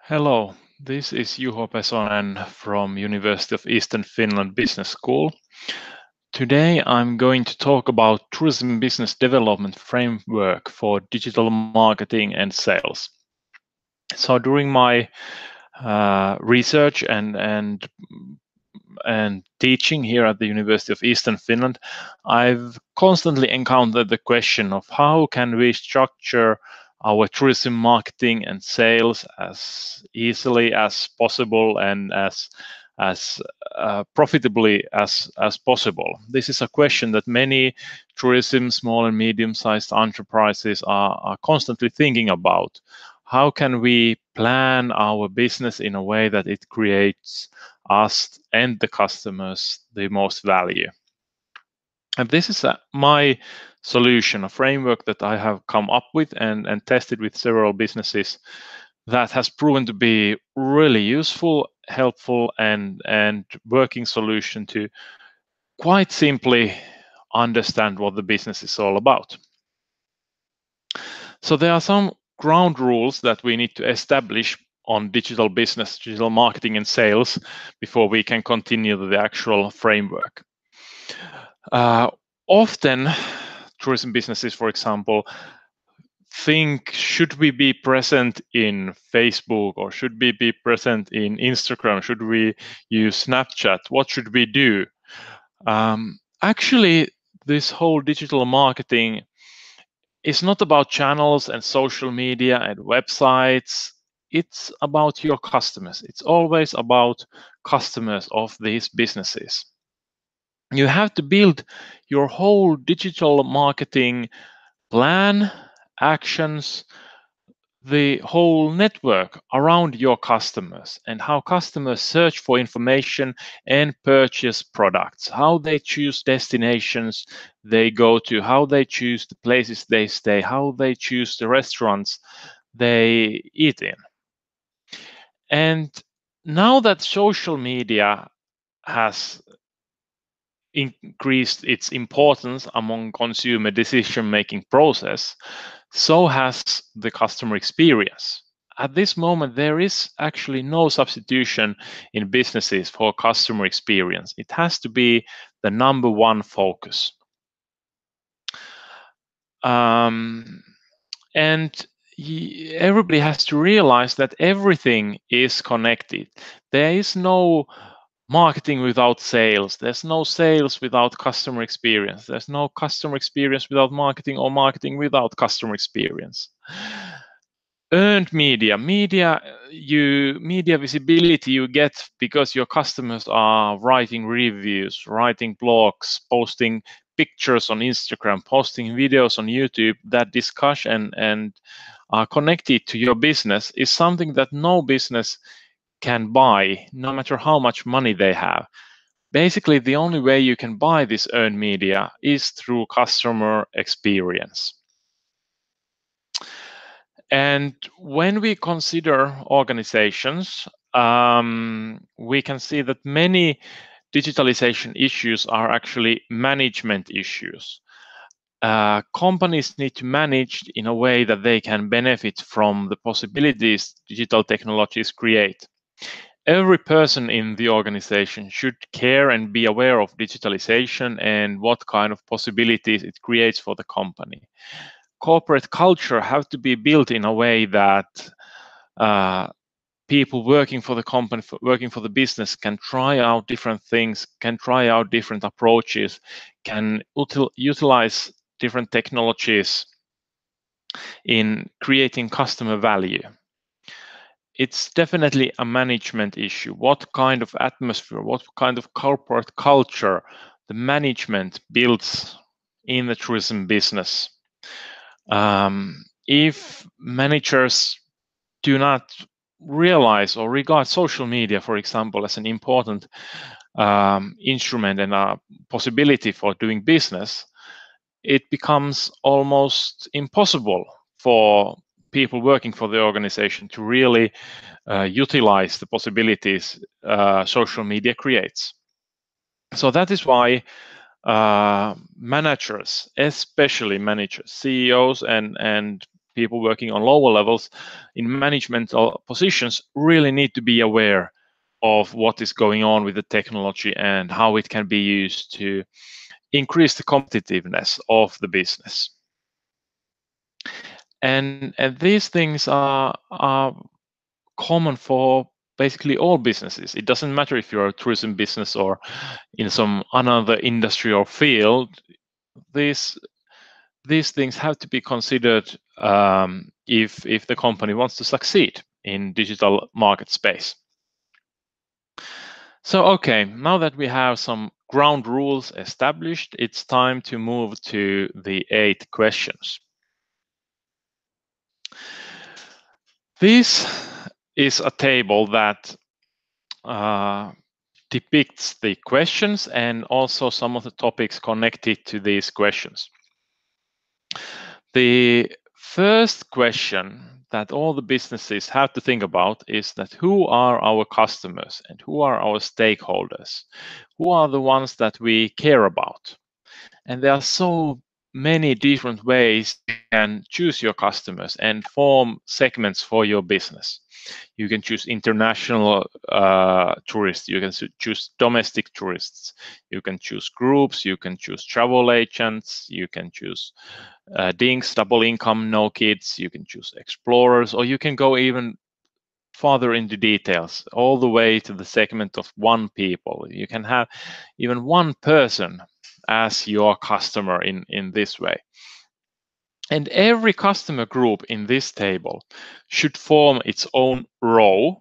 Hello, this is Juho Pesonen from University of Eastern Finland Business School. Today I'm going to talk about tourism business development framework for digital marketing and sales. So during my research and teaching here at the University of Eastern Finland, I've constantly encountered the question of how can we structure our tourism marketing and sales as easily as possible and as profitably as possible. This is a question that many tourism small and medium-sized enterprises are constantly thinking about. How can we plan our business in a way that it creates us and the customers the most value? And this is my solution, a framework that I have come up with and tested with several businesses that has proven to be really useful, helpful, and working solution to quite simply understand what the business is all about. So there are some ground rules that we need to establish on digital business, digital marketing and sales before we can continue the actual framework. Often tourism businesses, for example, think, should we be present in Facebook or should we be present in Instagram? Should we use Snapchat? What should we do? Actually, this whole digital marketing is not about channels and social media and websites. It's about your customers. It's always about customers of these businesses. You have to build your whole digital marketing plan, actions, the whole network around your customers and how customers search for information and purchase products, how they choose destinations they go to, how they choose the places they stay, how they choose the restaurants they eat in. And now that social media has increased its importance among consumer decision-making process, so has the customer experience. At this moment, there is actually no substitution in businesses for customer experience. It has to be the number one focus. And everybody has to realize that everything is connected. There is no marketing without sales. There's no sales without customer experience. There's no customer experience without marketing or marketing without customer experience. Earned media visibility you get because your customers are writing reviews, writing blogs, posting pictures on Instagram, posting videos on YouTube that discuss and are connected to your business is something that no business can buy, no matter how much money they have. Basically, the only way you can buy this earned media is through customer experience. And when we consider organizations, we can see that many digitalization issues are actually management issues. Companies need to manage in a way that they can benefit from the possibilities digital technologies create. Every person in the organization should care and be aware of digitalization and what kind of possibilities it creates for the company. Corporate culture have to be built in a way that people working for the company, working for the business, can try out different things, can try out different approaches, can utilize different technologies in creating customer value. It's definitely a management issue. What kind of atmosphere, what kind of corporate culture the management builds in the tourism business. If managers do not realize or regard social media, for example, as an important instrument and a possibility for doing business, it becomes almost impossible for people working for the organization to really utilize the possibilities social media creates. So that is why managers, especially managers, CEOs and people working on lower levels in managemental positions really need to be aware of what is going on with the technology and how it can be used to increase the competitiveness of the business. And these things are common for basically all businesses. It doesn't matter if you're a tourism business or in some another industry or field. These things have to be considered if the company wants to succeed in digital market space. So, okay, now that we have some ground rules established, it's time to move to the 8 questions. This is a table that depicts the questions and also some of the topics connected to these questions. The first question that all the businesses have to think about is that who are our customers and who are our stakeholders? Who are the ones that we care about? And there are so many different ways you can choose your customers and form segments for your business. You can choose international tourists, you can choose domestic tourists, you can choose groups, you can choose travel agents, you can choose dinks, double income, no kids, you can choose explorers, or you can go even farther into details, all the way to the segment of one people. You can have even one person as your customer in this way. And every customer group in this table should form its own row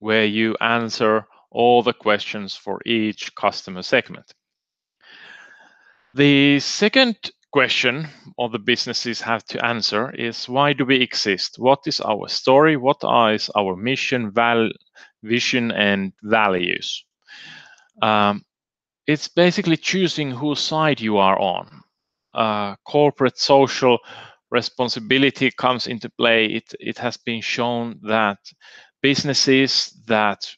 where you answer all the questions for each customer segment. The second question all the businesses have to answer is, why do we exist? What is our story? What is our mission, vision, and values? It's basically choosing whose side you are on. Corporate social responsibility comes into play. It has been shown that businesses that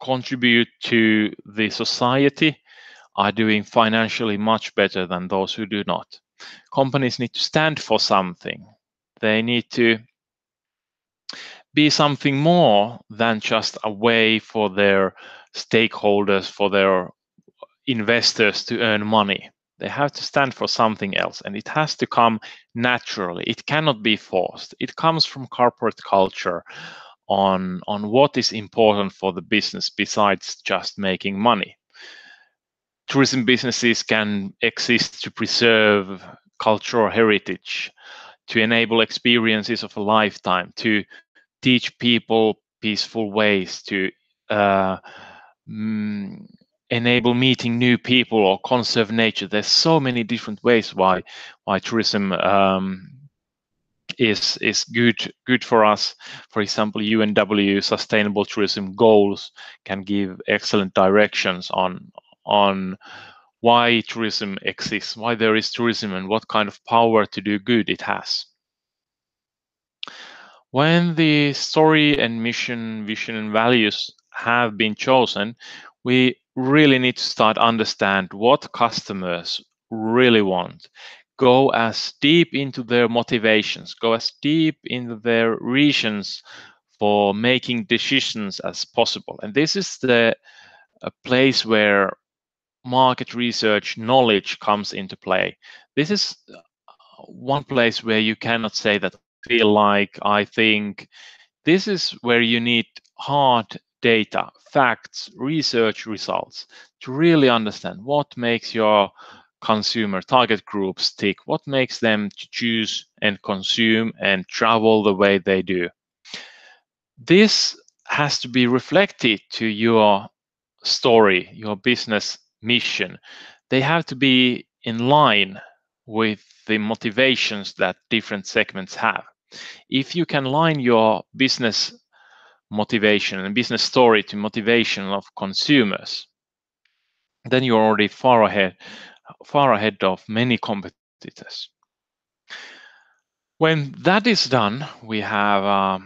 contribute to the society are doing financially much better than those who do not. Companies need to stand for something. They need to be something more than just a way for their stakeholders, for their investors to earn money. They have to stand for something else, and it has to come naturally. It cannot be forced. It comes from corporate culture on what is important for the business besides just making money. Tourism businesses can exist to preserve cultural heritage, to enable experiences of a lifetime, to teach people peaceful ways, to enable meeting new people or conserve nature. There's so many different ways why tourism is good for us. For example, UNW Sustainable Tourism Goals can give excellent directions on why tourism exists, why there is tourism, and what kind of power to do good it has. When the story and mission, vision, and values have been chosen, we really need to start understand what customers really want. Go as deep into their motivations, go as deep into their reasons for making decisions as possible. And this is a place where market research knowledge comes into play. This is one place where you cannot say that I feel like, I think. This is where you need hard data, facts, research results to really understand what makes your consumer target groups tick, what makes them to choose and consume and travel the way they do. This has to be reflected to your story, your business mission. They have to be in line with the motivations that different segments have. If you can line your business motivation and business story to motivation of consumers, then you're already far ahead of many competitors. When that is done, we have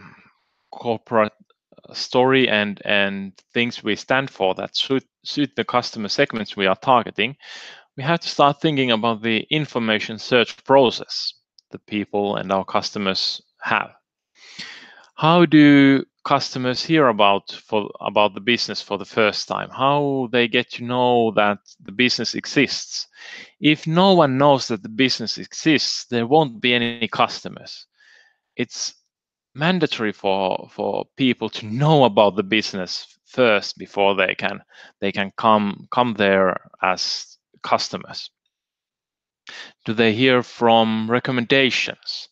corporate story and things we stand for that suit the customer segments we are targeting. We have to start thinking about the information search process. the people and our customers have. How do customers hear about the business for the first time? How they get to know that the business exists? If no one knows that the business exists, there won't be any customers. It's mandatory for people to know about the business first before they can come there as customers. Do they hear from recommendations?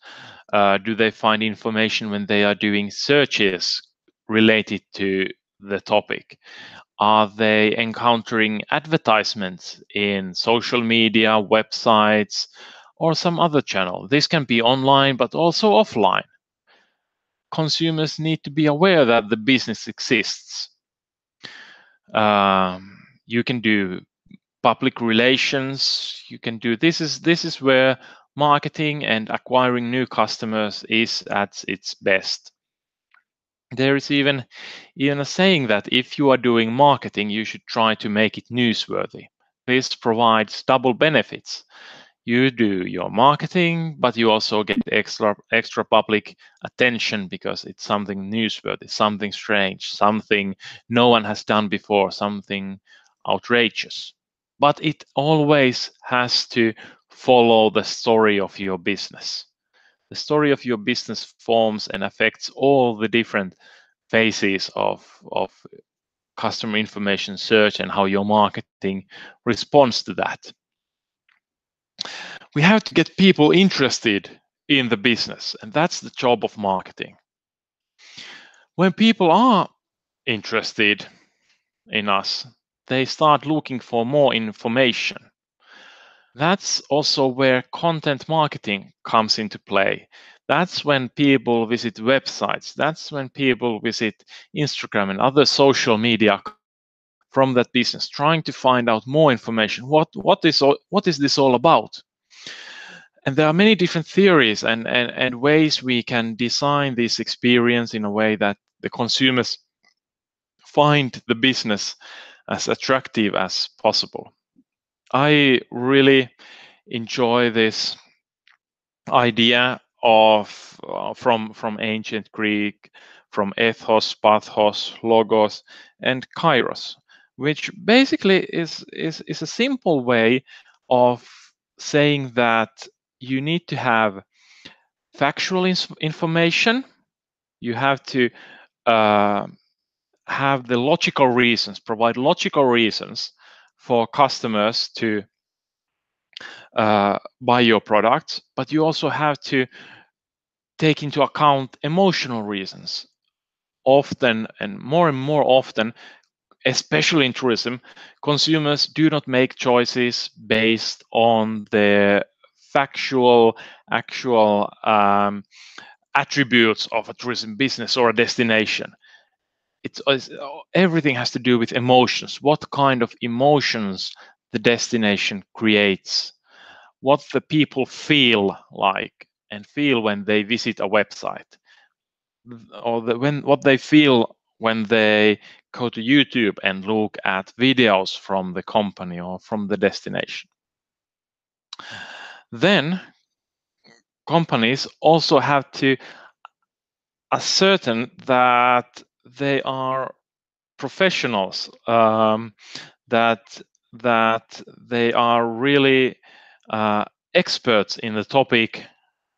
Do they find information when they are doing searches related to the topic? Are they encountering advertisements in social media, websites, or some other channel? This can be online, but also offline. Consumers need to be aware that the business exists. You can do public relations. You can do this is where marketing and acquiring new customers is at its best. There is even a saying that if you are doing marketing, you should try to make it newsworthy. This provides double benefits. You do your marketing, but you also get extra public attention because it's something newsworthy, something strange, something no one has done before, something outrageous. But it always has to follow the story of your business. The story of your business forms and affects all the different phases of customer information search and how your marketing responds to that. We have to get people interested in the business, and that's the job of marketing. When people are interested in us, they start looking for more information. That's also where content marketing comes into play. That's when people visit websites. That's when people visit Instagram and other social media from that business, trying to find out more information. What is this all about? And there are many different theories and ways we can design this experience in a way that the consumers find the business as attractive as possible. I really enjoy this idea of from ancient Greek, from ethos, pathos, logos, and kairos, which basically is a simple way of saying that you need to have factual information. You have to have the logical reasons, provide logical reasons for customers to buy your products, but you also have to take into account emotional reasons. Often and more often, especially in tourism, consumers do not make choices based on their factual, actual attributes of a tourism business or a destination. It's everything has to do with emotions. What kind of emotions the destination creates, what the people feel like and feel when they visit a website, or what they feel when they go to YouTube and look at videos from the company or from the destination. Then companies also have to ascertain that they are professionals, that they are really experts in the topic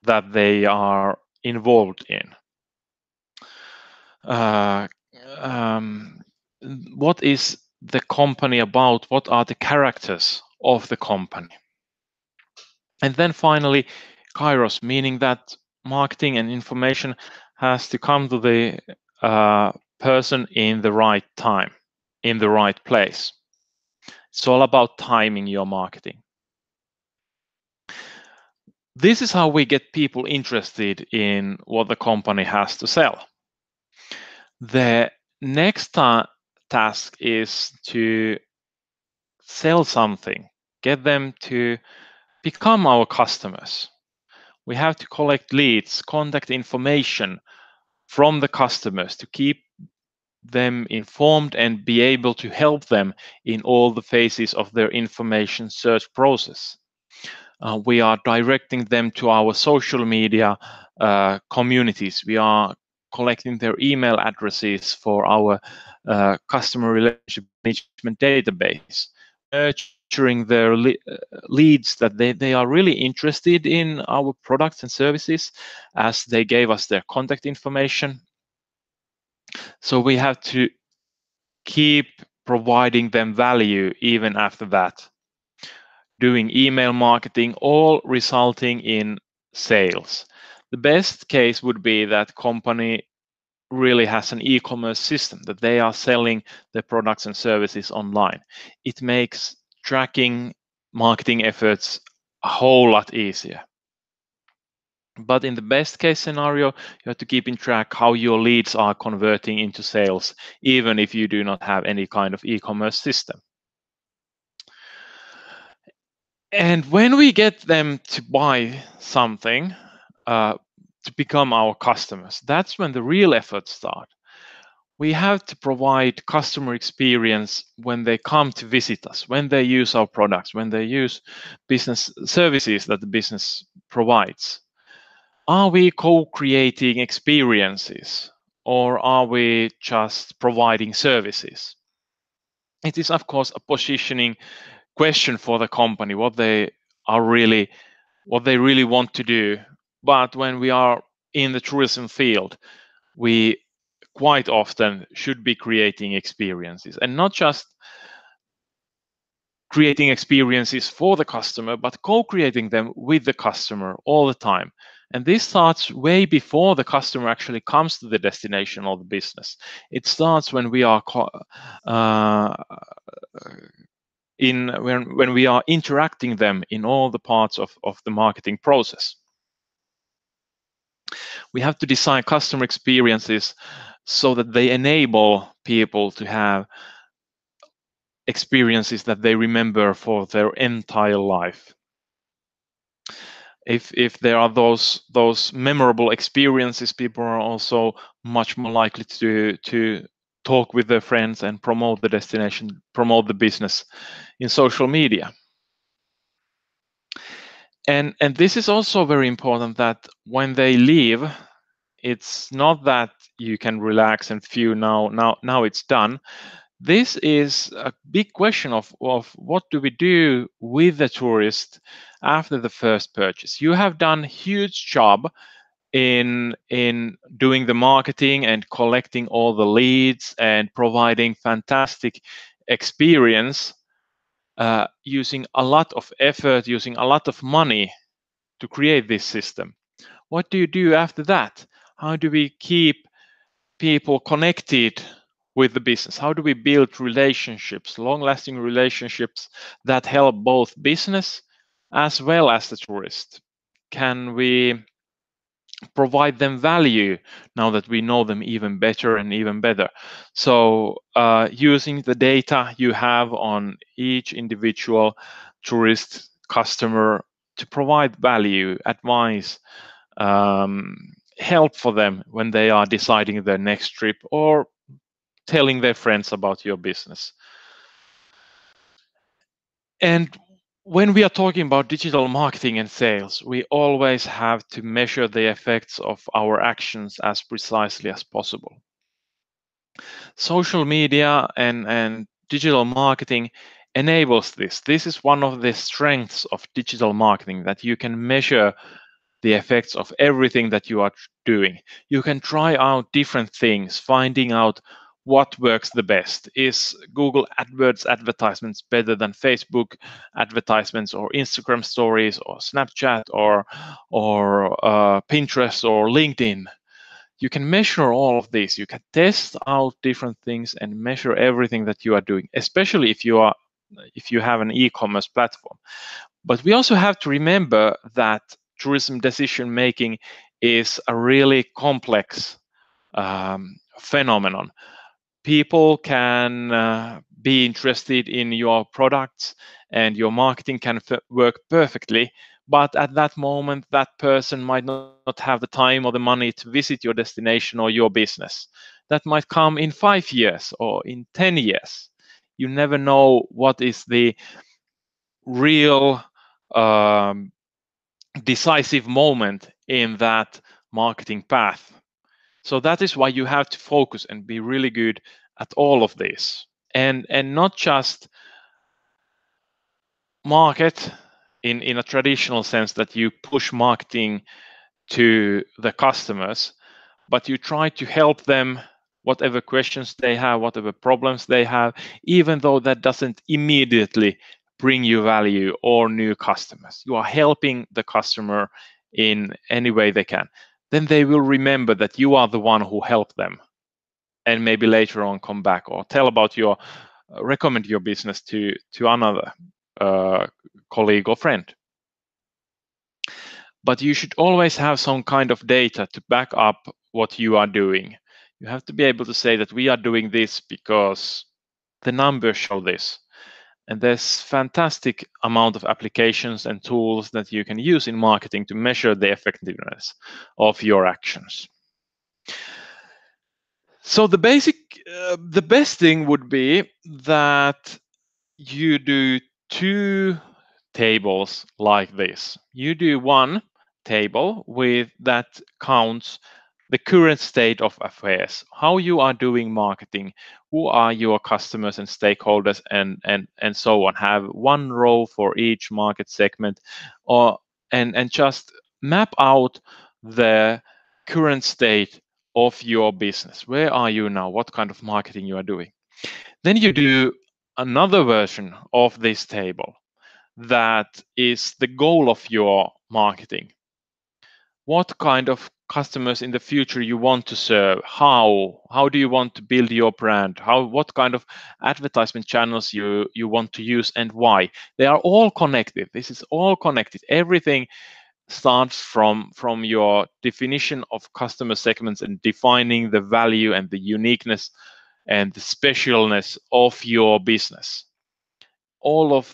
that they are involved in. What is the company about? What are the characters of the company? And then finally, kairos, meaning that marketing and information has to come to the person in the right time, in the right place. It's all about timing your marketing. This is how we get people interested in what the company has to sell. The next task is to sell something, get them to become our customers. We have to collect leads, contact information from the customers to keep them informed and be able to help them in all the phases of their information search process. We are directing them to our social media communities. We are collecting their email addresses for our customer relationship management database. We are nurturing their leads that they are really interested in our products and services, as they gave us their contact information. So we have to keep providing them value even after that. Doing email marketing, all resulting in sales. The best case would be that company really has an e-commerce system, that they are selling their products and services online. It makes tracking marketing efforts a whole lot easier. But in the best case scenario, you have to keep in track how your leads are converting into sales, even if you do not have any kind of e-commerce system. And when we get them to buy something, to become our customers, that's when the real efforts start. We have to provide customer experience when they come to visit us, when they use our products, when they use business services that the business provides. Are we co-creating experiences, or are we just providing services? It is, of course, a positioning question for the company, what they really want to do. But when we are in the tourism field, we quite often should be creating experiences, and not just creating experiences for the customer, but co-creating them with the customer all the time. And this starts way before the customer actually comes to the destination or the business. It starts when we are when we are interacting them in all the parts of the marketing process. We have to design customer experiences so that they enable people to have experiences that they remember for their entire life. If there are those memorable experiences, people are also much more likely to talk with their friends and promote the destination, promote the business in social media. And this is also very important, that when they leave, it's not that you can relax and phew, now it's done. This is a big question of what do we do with the tourist after the first purchase. You have done huge job in doing the marketing and collecting all the leads and providing fantastic experience, using a lot of effort, using a lot of money to create this system. What do you do after that? How do we keep people connected with the business? How do we build relationships, long-lasting relationships that help both business as well as the tourist? Can we provide them value now that we know them even better and even better? So using the data you have on each individual tourist customer to provide value, advice, help for them when they are deciding their next trip or telling their friends about your business. And when we are talking about digital marketing and sales, we always have to measure the effects of our actions as precisely as possible. Social media and digital marketing enables this. This is one of the strengths of digital marketing, that you can measure the effects of everything that you are doing. You can try out different things, finding out what works the best. Is Google AdWords advertisements better than Facebook advertisements, or Instagram stories, or Snapchat, or Pinterest, or LinkedIn? You can measure all of these. You can test out different things and measure everything that you are doing, especially if you have an e-commerce platform. But we also have to remember that tourism decision making is a really complex phenomenon. People can be interested in your products, and your marketing can work perfectly, but at that moment that person might not have the time or the money to visit your destination or your business. That might come in 5 years or in 10 years. You never know what is the real decisive moment in that marketing path. So that is why you have to focus and be really good at all of this, and not just market in a traditional sense that you push marketing to the customers, but you try to help them whatever questions they have, whatever problems they have, even though that doesn't immediately bring you value or new customers. You are helping the customer in any way they can. Then they will remember that you are the one who helped them, and maybe later on come back or tell about your recommend your business to another colleague or friend. But you should always have some kind of data to back up what you are doing. You have to be able to say that we are doing this because the numbers show this. And there's fantastic amount of applications and tools that you can use in marketing to measure the effectiveness of your actions. So the best thing would be that you do two tables like this. You do one table with that counts the current state of affairs, how you are doing marketing, who are your customers and stakeholders, and so on. Have one row for each market segment, or and just map out the current state of your business. Where are you now? What kind of marketing you are doing? Then you do another version of this table that is the goal of your marketing. What kind of customers in the future you want to serve? How do you want to build your brand? What kind of advertisement channels you want to use, and why? They are all connected. This is all connected. Everything starts from your definition of customer segments and defining the value and the uniqueness and the specialness of your business. All of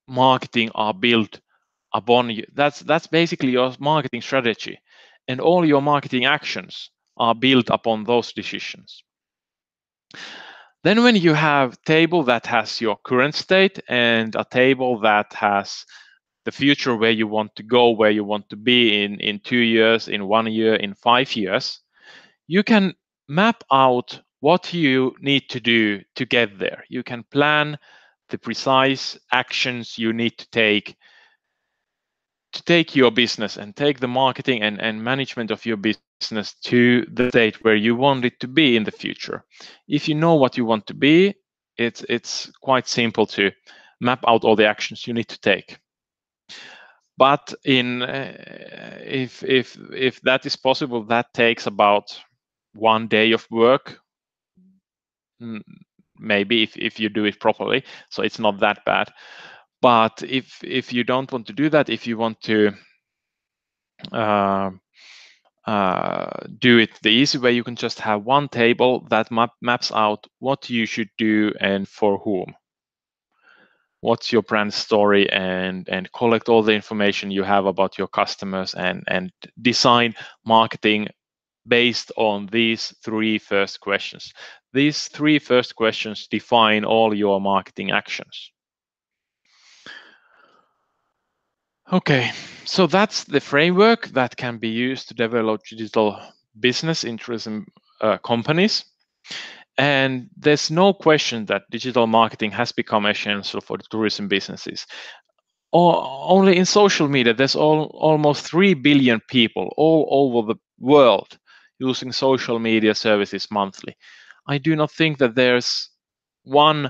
marketing are built upon you. That's basically your marketing strategy, and all your marketing actions are built upon those decisions. Then when you have table that has your current state and a table that has the future, where you want to go, where you want to be in 2 years, in 1 year, in 5 years, you can map out what you need to do to get there. You can plan the precise actions you need to take your business and take the marketing and management of your business to the state where you want it to be in the future. If you know what you want to be, it's quite simple to map out all the actions you need to take. But if that is possible, that takes about 1 day of work, maybe if you do it properly. So it's not that bad. But if you don't want to do that, if you want to do it the easy way, you can just have one table that maps out what you should do and for whom. What's your brand story, and collect all the information you have about your customers, and design marketing based on these three first questions. These three first questions define all your marketing actions. Okay, so that's the framework that can be used to develop digital business in tourism companies. And there's no question that digital marketing has become essential for the tourism businesses. Only in social media, there's almost 3 billion people all over the world using social media services monthly. I do not think that there's one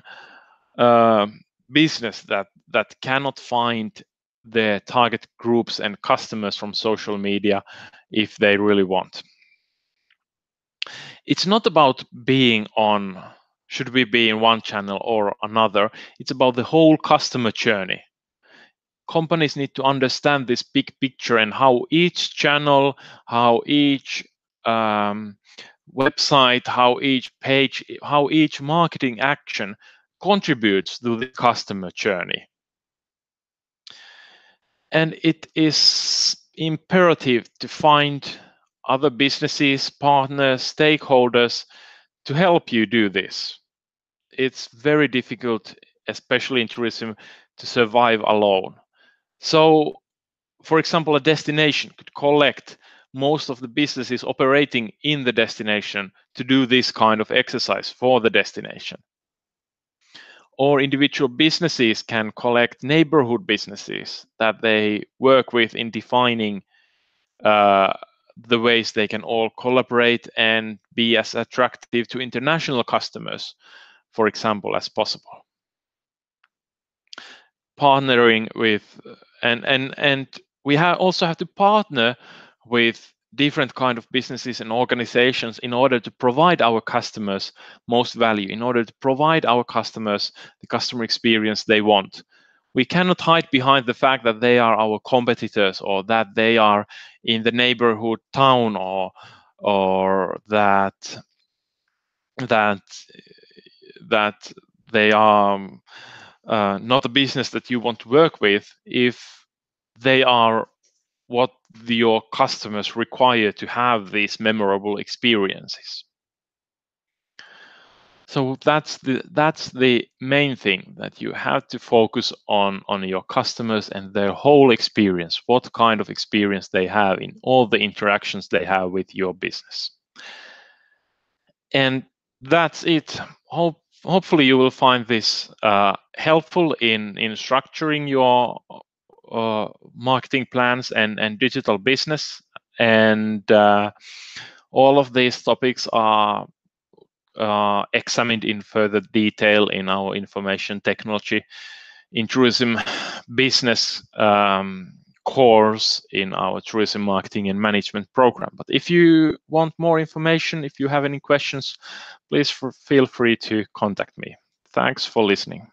business that cannot find their target groups and customers from social media if they really want. It's not about should we be in one channel or another. It's about the whole customer journey. Companies need to understand this big picture and how each channel, how each website, how each page, how each marketing action contributes to the customer journey. And it is imperative to find other businesses, partners, stakeholders to help you do this. It's very difficult, especially in tourism, to survive alone. So, for example, a destination could collect most of the businesses operating in the destination to do this kind of exercise for the destination. Or individual businesses can collect neighborhood businesses that they work with in defining the ways they can all collaborate and be as attractive to international customers, for example, as possible. Partnering with and we also have to partner with different kind of businesses and organizations in order to provide our customers most value, in order to provide our customers the customer experience they want. We cannot hide behind the fact that they are our competitors, or that they are in the neighborhood town, or that that they are not a business that you want to work with, if they are what your customers require to have these memorable experiences. So that's the main thing, that you have to focus on your customers and their whole experience, what kind of experience they have in all the interactions they have with your business. And that's it. Hopefully you will find this helpful in structuring your marketing plans and digital business. And all of these topics are examined in further detail in our information technology in tourism business course in our tourism marketing and management program. But if you want more information, if you have any questions, please feel free to contact me. Thanks for listening.